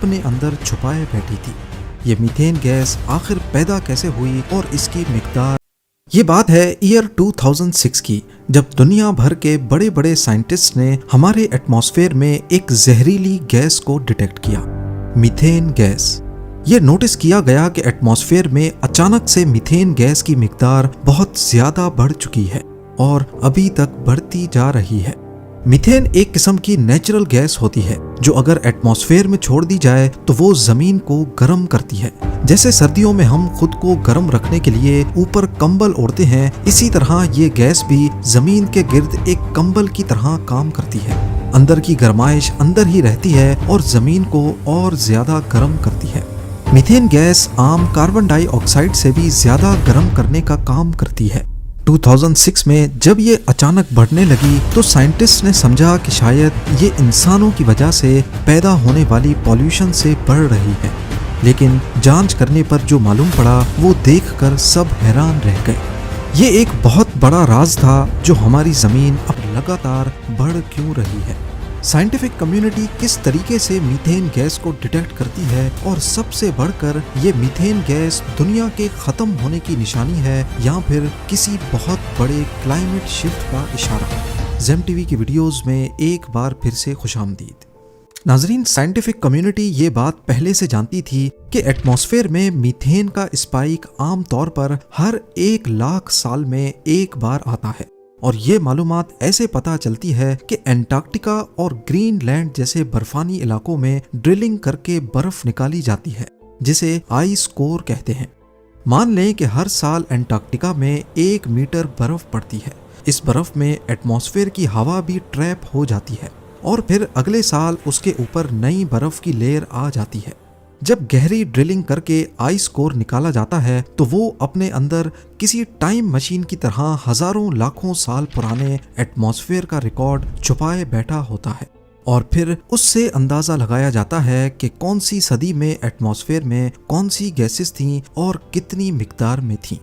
अपने अंदर छुपाए बैठी थी। ये मीथेन गैस आखिर पैदा कैसे हुई और इसकी मिकदार। ये बात है ईयर 2006 की, जब दुनिया भर के बड़े बड़े साइंटिस्ट ने हमारे एटमॉस्फेयर में एक जहरीली गैस को डिटेक्ट किया, मीथेन गैस। ये नोटिस किया गया कि एटमॉस्फेयर में अचानक से मीथेन गैस की मिकदार बहुत ज्यादा बढ़ चुकी है और अभी तक बढ़ती जा रही है। मीथेन एक किस्म की नेचुरल गैस होती है जो अगर एटमॉस्फेयर में छोड़ दी जाए तो वो जमीन को गर्म करती है। जैसे सर्दियों में हम खुद को गर्म रखने के लिए ऊपर कंबल ओढ़ते हैं, इसी तरह ये गैस भी जमीन के गिर्द एक कंबल की तरह काम करती है। अंदर की गर्माइश अंदर ही रहती है और जमीन को और ज्यादा गर्म करती है। मीथेन गैस आम कार्बन डाइऑक्साइड से भी ज्यादा गर्म करने का काम करती है। 2006 में जब ये अचानक बढ़ने लगी तो साइंटिस्ट ने समझा कि शायद ये इंसानों की वजह से पैदा होने वाली पॉल्यूशन से बढ़ रही है, लेकिन जांच करने पर जो मालूम पड़ा वो देखकर सब हैरान रह गए। ये एक बहुत बड़ा राज था जो हमारी जमीन अब लगातार बढ़ क्यों रही है। साइंटिफिक कम्युनिटी किस तरीके से मीथेन गैस को डिटेक्ट करती है और सबसे बढ़कर ये मीथेन गैस दुनिया के खत्म होने की निशानी है या फिर किसी बहुत बड़े क्लाइमेट शिफ्ट का इशारा। ज़ेम टीवी की वीडियोस में एक बार फिर से खुशामदीद। नाजरीन, साइंटिफिक कम्युनिटी ये बात पहले से जानती थी कि एटमॉस्फेयर में मीथेन का स्पाइक आम तौर पर हर 1 लाख साल में एक बार आता है और ये मालूमात ऐसे पता चलती है कि एंटार्क्टिका और ग्रीनलैंड जैसे बर्फानी इलाकों में ड्रिलिंग करके बर्फ निकाली जाती है, जिसे आइस कोर कहते हैं। मान लें कि हर साल एंटार्क्टिका में 1 मीटर बर्फ पड़ती है। इस बर्फ में एटमॉस्फेयर की हवा भी ट्रैप हो जाती है और फिर अगले साल उसके ऊपर नई बर्फ की लेयर आ जाती है। जब गहरी ड्रिलिंग करके आइस कोर निकाला जाता है तो वो अपने अंदर किसी टाइम मशीन की तरह हजारों लाखों साल पुराने एटमॉस्फेयर का रिकॉर्ड छुपाए बैठा होता है और फिर उससे अंदाजा लगाया जाता है कि कौन सी सदी में एटमॉस्फेयर में कौन सी गैसेस थीं और कितनी मिकदार में थीं।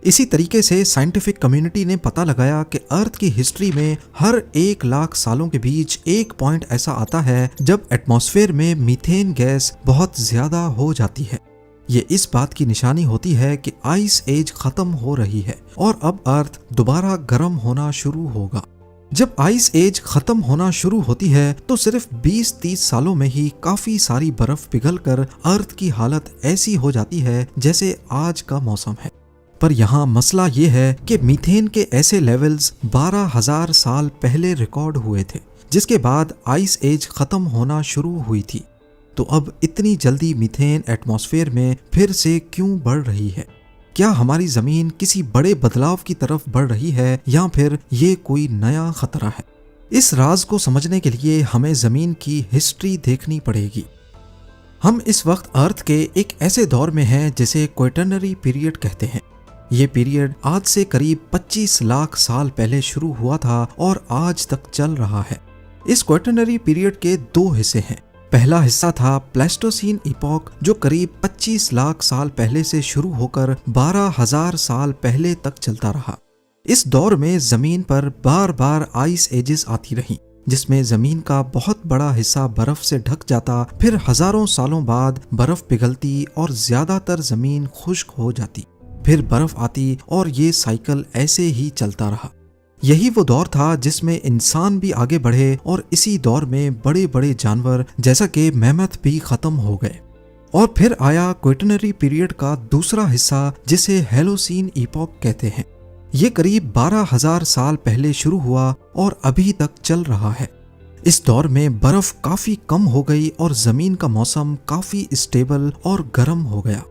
इसी तरीके से साइंटिफिक कम्युनिटी ने पता लगाया कि अर्थ की हिस्ट्री में हर 1 लाख सालों के बीच एक पॉइंट ऐसा आता है जब एटमॉस्फेयर में मीथेन गैस बहुत ज्यादा हो जाती है। ये इस बात की निशानी होती है कि आइस एज खत्म हो रही है और अब अर्थ दोबारा गर्म होना शुरू होगा। जब आइस एज खत्म होना शुरू होती है तो सिर्फ 20-30 सालों में ही काफी सारी बर्फ पिघलकर अर्थ की हालत ऐसी हो जाती है जैसे आज का मौसम है। पर यहाँ मसला ये है कि मीथेन के ऐसे लेवल्स 12,000 साल पहले रिकॉर्ड हुए थे, जिसके बाद आइस एज खत्म होना शुरू हुई थी। तो अब इतनी जल्दी मीथेन एटमॉस्फेयर में फिर से क्यों बढ़ रही है? क्या हमारी जमीन किसी बड़े बदलाव की तरफ बढ़ रही है या फिर ये कोई नया खतरा है? इस राज को समझने के लिए हमें जमीन की हिस्ट्री देखनी पड़ेगी। हम इस वक्त अर्थ के एक ऐसे दौर में हैं जिसे क्वाटरनरी पीरियड कहते हैं। ये पीरियड आज से करीब 25 लाख साल पहले शुरू हुआ था और आज तक चल रहा है। इस क्वाटरनरी पीरियड के 2 हिस्से हैं। पहला हिस्सा था प्लेस्टोसीन इपॉक, जो करीब 25 लाख साल पहले से शुरू होकर 12,000 साल पहले तक चलता रहा। इस दौर में जमीन पर बार बार आइस एजेस आती रहीं, जिसमें जमीन का बहुत बड़ा हिस्सा बर्फ से ढक जाता, फिर हजारों सालों बाद बर्फ पिघलती और ज्यादातर जमीन खुश्क हो जाती, फिर बर्फ आती और ये साइकिल ऐसे ही चलता रहा। यही वो दौर था जिसमें इंसान भी आगे बढ़े और इसी दौर में बड़े बड़े जानवर जैसा कि मैमथ भी खत्म हो गए। और फिर आया क्वाटरनरी पीरियड का दूसरा हिस्सा जिसे हेलोसीन इपॉक कहते हैं। ये करीब 12,000 साल पहले शुरू हुआ और अभी तक चल रहा है। इस दौर में बर्फ काफी कम हो गई और जमीन का मौसम काफी स्टेबल और गर्म हो गया।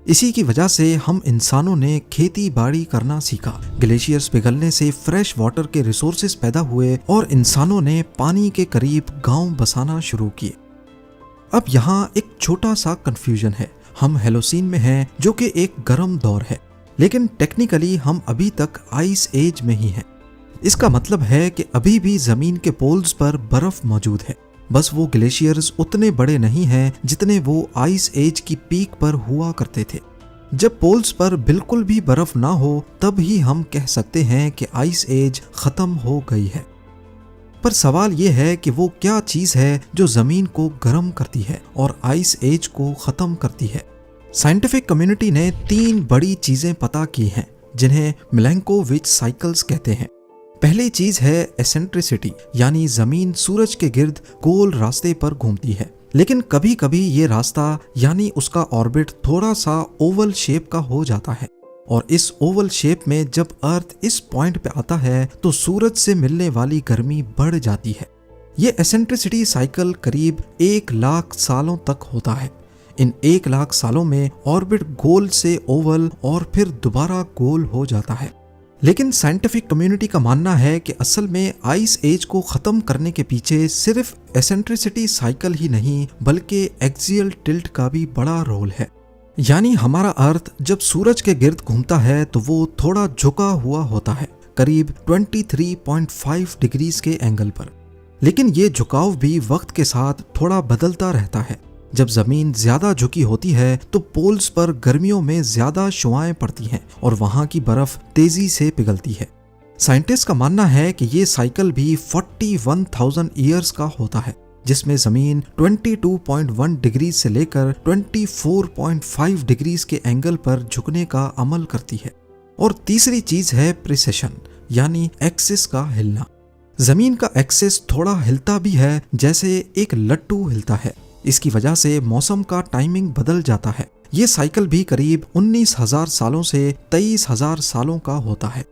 इसी की वजह से हम इंसानों ने खेती बाड़ी करना सीखा। ग्लेशियर्स पिघलने से फ्रेश वाटर के रिसोर्सेज पैदा हुए और इंसानों ने पानी के करीब गांव बसाना शुरू किए। अब यहाँ एक छोटा सा कंफ्यूजन है। हम हेलोसीन में हैं, जो कि एक गर्म दौर है, लेकिन टेक्निकली हम अभी तक आइस एज में ही हैं। इसका मतलब है कि अभी भी जमीन के पोल्स पर बर्फ मौजूद है, बस वो ग्लेशियर्स उतने बड़े नहीं हैं जितने वो आइस एज की पीक पर हुआ करते थे। जब पोल्स पर बिल्कुल भी बर्फ ना हो तब ही हम कह सकते हैं कि आइस एज खत्म हो गई है। पर सवाल ये है कि वो क्या चीज है जो जमीन को गर्म करती है और आइस एज को खत्म करती है। साइंटिफिक कम्युनिटी ने 3 बड़ी चीजें पता की हैं जिन्हें मिलेंकोविच साइकिल्स कहते हैं। पहली चीज है एसेंट्रिसिटी, यानी जमीन सूरज के गिर्द गोल रास्ते पर घूमती है, लेकिन कभी कभी ये रास्ता यानी उसका ऑर्बिट थोड़ा सा ओवल शेप का हो जाता है और इस ओवल शेप में जब अर्थ इस पॉइंट पे आता है तो सूरज से मिलने वाली गर्मी बढ़ जाती है। ये एसेंट्रिसिटी साइकिल करीब 1 लाख सालों तक होता है। इन 1 लाख सालों में ऑर्बिट गोल से ओवल और फिर दोबारा गोल हो जाता है। लेकिन साइंटिफिक कम्युनिटी का मानना है कि असल में आइस एज को खत्म करने के पीछे सिर्फ एसेंट्रिसिटी साइकिल ही नहीं बल्कि एक्सियल टिल्ट का भी बड़ा रोल है। यानी हमारा अर्थ जब सूरज के गिर्द घूमता है तो वो थोड़ा झुका हुआ होता है, करीब 23.5 डिग्रीज के एंगल पर। लेकिन ये झुकाव भी वक्त के साथ थोड़ा बदलता रहता है। जब जमीन ज्यादा झुकी होती है तो पोल्स पर गर्मियों में ज्यादा शुआएं पड़ती हैं और वहां की बर्फ तेजी से पिघलती है। साइंटिस्ट का मानना है कि ये साइकिल भी 41,000 ईयर्स का होता है, जिसमें जमीन 22.1 डिग्री से लेकर 24.5 डिग्रीज के एंगल पर झुकने का अमल करती है। और तीसरी चीज है प्रिसेशन, यानी एक्सिस का हिलना। जमीन का एक्सिस थोड़ा हिलता भी है जैसे एक लट्टू हिलता है। इसकी वजह से मौसम का टाइमिंग बदल जाता है। ये साइकिल भी करीब 19,000 सालों से 23,000 सालों का होता है।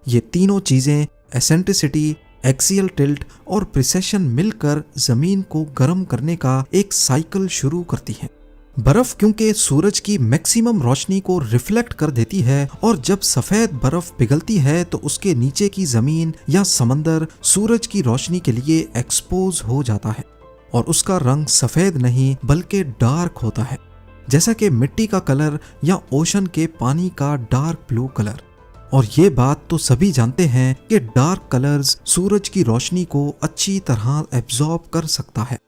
ये तीनों चीजें एसेंट्रिसिटी, एक्सियल टिल्ट और प्रिसेशन मिलकर जमीन को गर्म करने का एक साइकिल शुरू करती हैं। बर्फ क्योंकि सूरज की मैक्सिमम रोशनी को रिफ्लेक्ट कर देती है और जब सफेद बर्फ पिघलती है तो उसके नीचे की जमीन या समंदर सूरज की रोशनी के लिए एक्सपोज हो जाता है और उसका रंग सफेद नहीं बल्कि डार्क होता है, जैसा कि मिट्टी का कलर या ओशन के पानी का डार्क ब्लू कलर। और ये बात तो सभी जानते हैं कि डार्क कलर्स सूरज की रोशनी को अच्छी तरह एब्जॉर्ब कर सकता है।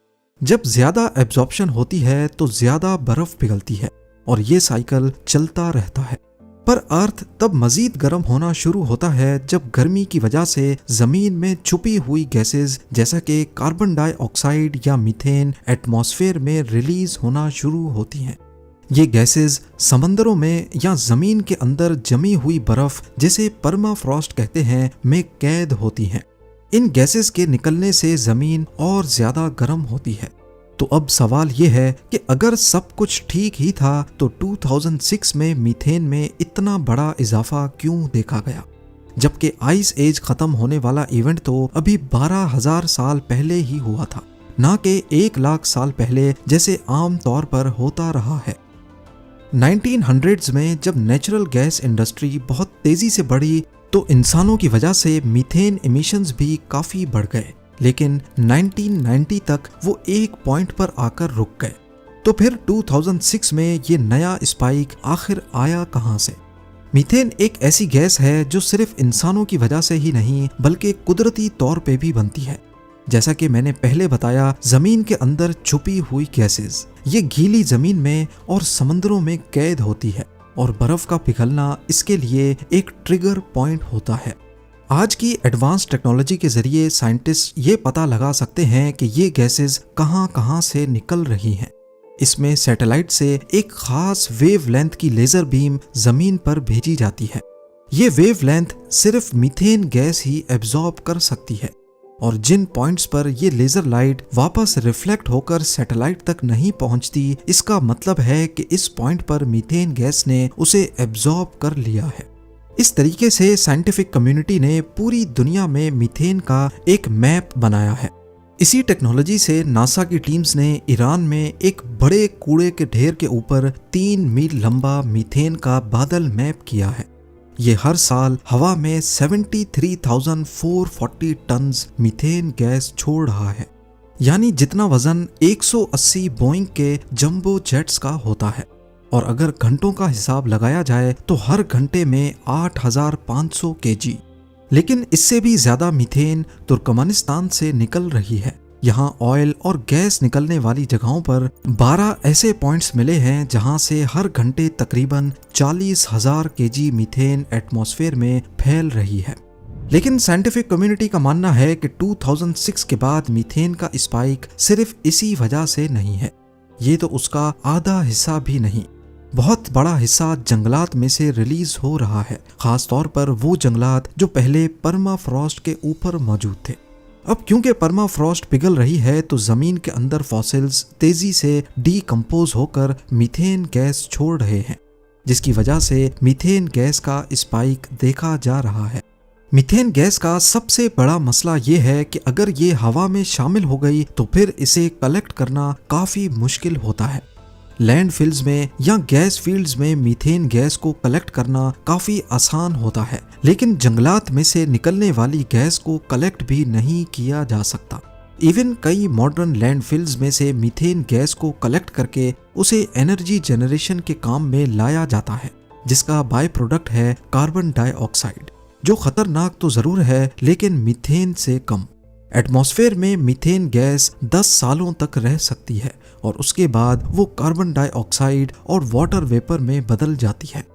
जब ज्यादा एब्जॉर्प्शन होती है तो ज्यादा बर्फ पिघलती है और ये साइकिल चलता रहता है। पर अर्थ तब मजीद गर्म होना शुरू होता है जब गर्मी की वजह से जमीन में छुपी हुई गैसेस जैसा कि कार्बन डाइऑक्साइड या मीथेन एटमॉस्फेयर में रिलीज होना शुरू होती हैं। ये गैसेस समंदरों में या जमीन के अंदर जमी हुई बर्फ, जिसे परमाफ्रॉस्ट कहते हैं, में कैद होती हैं। इन गैसेस के निकलने से जमीन और ज्यादा गर्म होती है। तो अब सवाल ये है कि अगर सब कुछ ठीक ही था तो 2006 में मीथेन में इतना बड़ा इजाफा क्यों देखा गया, जबकि आइस एज खत्म होने वाला इवेंट तो अभी 12,000 साल पहले ही हुआ था, ना कि 1 लाख साल पहले जैसे आम तौर पर होता रहा है। 1900s में जब नेचुरल गैस इंडस्ट्री बहुत तेजी से बढ़ी तो इंसानों की वजह से मीथेन इमिशंस भी काफी बढ़ गए, लेकिन 1990 तक वो एक पॉइंट पर आकर रुक गए। तो फिर 2006 में ये नया स्पाइक आखिर आया कहां से? मीथेन एक ऐसी गैस है जो सिर्फ इंसानों की वजह से ही नहीं बल्कि कुदरती तौर पे भी बनती है। जैसा कि मैंने पहले बताया, जमीन के अंदर छुपी हुई गैसेस ये गीली जमीन में और समंदरों में कैद होती है और बर्फ का पिघलना इसके लिए एक ट्रिगर पॉइंट होता है। आज की एडवांस टेक्नोलॉजी के जरिए साइंटिस्ट ये पता लगा सकते हैं कि ये गैसेस कहां से निकल रही हैं। इसमें सैटेलाइट से एक खास वेवलेंथ की लेजर बीम जमीन पर भेजी जाती है। ये वेवलेंथ सिर्फ मीथेन गैस ही एब्जॉर्ब कर सकती है और जिन पॉइंट्स पर ये लेजर लाइट वापस रिफ्लेक्ट होकर सैटेलाइट तक नहीं पहुंचती, इसका मतलब है कि इस पॉइंट पर मीथेन गैस ने उसे एब्जॉर्ब कर लिया है। इस तरीके से साइंटिफिक कम्युनिटी ने पूरी दुनिया में मीथेन का एक मैप बनाया है। इसी टेक्नोलॉजी से नासा की टीम्स ने ईरान में एक बड़े कूड़े के ढेर के ऊपर 3 मील लंबा मीथेन का बादल मैप किया है। ये हर साल हवा में 73,440 टन मीथेन गैस छोड़ रहा है, यानी जितना वजन 180 बोइंग के जंबो जेट्स का होता है। और अगर घंटों का हिसाब लगाया जाए तो हर घंटे में 8,500 केजी। लेकिन इससे भी ज्यादा मीथेन तुर्कमेनिस्तान से निकल रही है। यहाँ ऑयल और गैस निकलने वाली जगहों पर 12 ऐसे पॉइंट्स मिले हैं जहाँ से हर घंटे तकरीबन 40,000 केजी मीथेन एटमॉस्फेयर में फैल रही है। लेकिन साइंटिफिक कम्युनिटी का मानना है कि 2006 के बाद मीथेन का स्पाइक सिर्फ इसी वजह से नहीं है। ये तो उसका आधा हिस्सा भी नहीं, बहुत बड़ा हिस्सा जंगलात में से रिलीज हो रहा है, खास तौर पर वो जंगलात जो पहले परमाफ्रॉस्ट के ऊपर मौजूद थे। अब क्योंकि परमाफ्रॉस्ट पिघल रही है तो जमीन के अंदर फॉसिल्स तेजी से डीकंपोज होकर मीथेन गैस छोड़ रहे हैं, जिसकी वजह से मीथेन गैस का स्पाइक देखा जा रहा है। मीथेन गैस का सबसे बड़ा मसला ये है कि अगर ये हवा में शामिल हो गई तो फिर इसे कलेक्ट करना काफी मुश्किल होता है। लैंडफिल्स में या गैस फील्ड्स में मीथेन गैस को कलेक्ट करना काफी आसान होता है, लेकिन जंगलात में से निकलने वाली गैस को कलेक्ट भी नहीं किया जा सकता। इवन कई मॉडर्न लैंडफिल्स में से मीथेन गैस को कलेक्ट करके उसे एनर्जी जनरेशन के काम में लाया जाता है, जिसका बाय प्रोडक्ट है कार्बन डाइऑक्साइड, जो खतरनाक तो जरूर है लेकिन मीथेन से कम। एटमॉस्फेयर में मीथेन गैस 10 सालों तक रह सकती है और उसके बाद वो कार्बन डाइऑक्साइड और वाटर वेपर में बदल जाती है।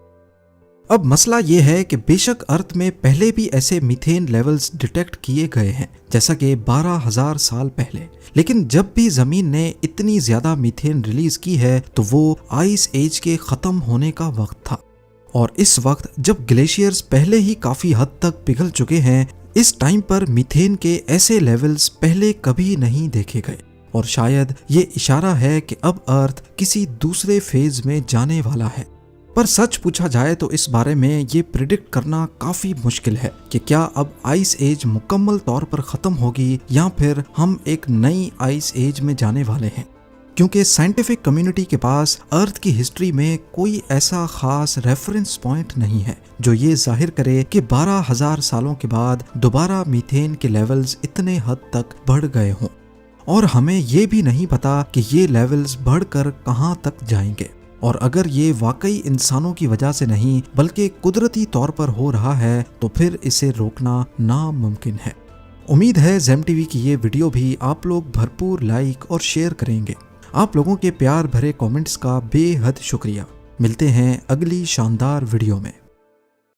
अब मसला ये है कि बेशक अर्थ में पहले भी ऐसे मीथेन लेवल्स डिटेक्ट किए गए हैं, जैसा कि 12,000 साल पहले, लेकिन जब भी जमीन ने इतनी ज्यादा मीथेन रिलीज की है तो वो आइस एज के खत्म होने का वक्त था। और इस वक्त जब ग्लेशियर्स पहले ही काफी हद तक पिघल चुके हैं, इस टाइम पर मीथेन के ऐसे लेवल्स पहले कभी नहीं देखे गए और शायद ये इशारा है कि अब अर्थ किसी दूसरे फेज में जाने वाला है। पर सच पूछा जाए तो इस बारे में ये प्रिडिक्ट करना काफी मुश्किल है कि क्या अब आइस एज मुकम्मल तौर पर खत्म होगी या फिर हम एक नई आइस एज में जाने वाले हैं, क्योंकि साइंटिफिक कम्युनिटी के पास अर्थ की हिस्ट्री में कोई ऐसा खास रेफरेंस पॉइंट नहीं है जो ये जाहिर करे कि 12,000 सालों के बाद दोबारा मीथेन के लेवल्स इतने हद तक बढ़ गए हों। और हमें ये भी नहीं पता कि ये लेवल्स बढ़कर कहां तक जाएंगे, और अगर ये वाकई इंसानों की वजह से नहीं बल्कि कुदरती तौर पर हो रहा है तो फिर इसे रोकना नामुमकिन है। उम्मीद है ज़ेम टीवी की ये वीडियो भी आप लोग भरपूर लाइक और शेयर करेंगे। आप लोगों के प्यार भरे कमेंट्स का बेहद शुक्रिया। मिलते हैं अगली शानदार वीडियो में।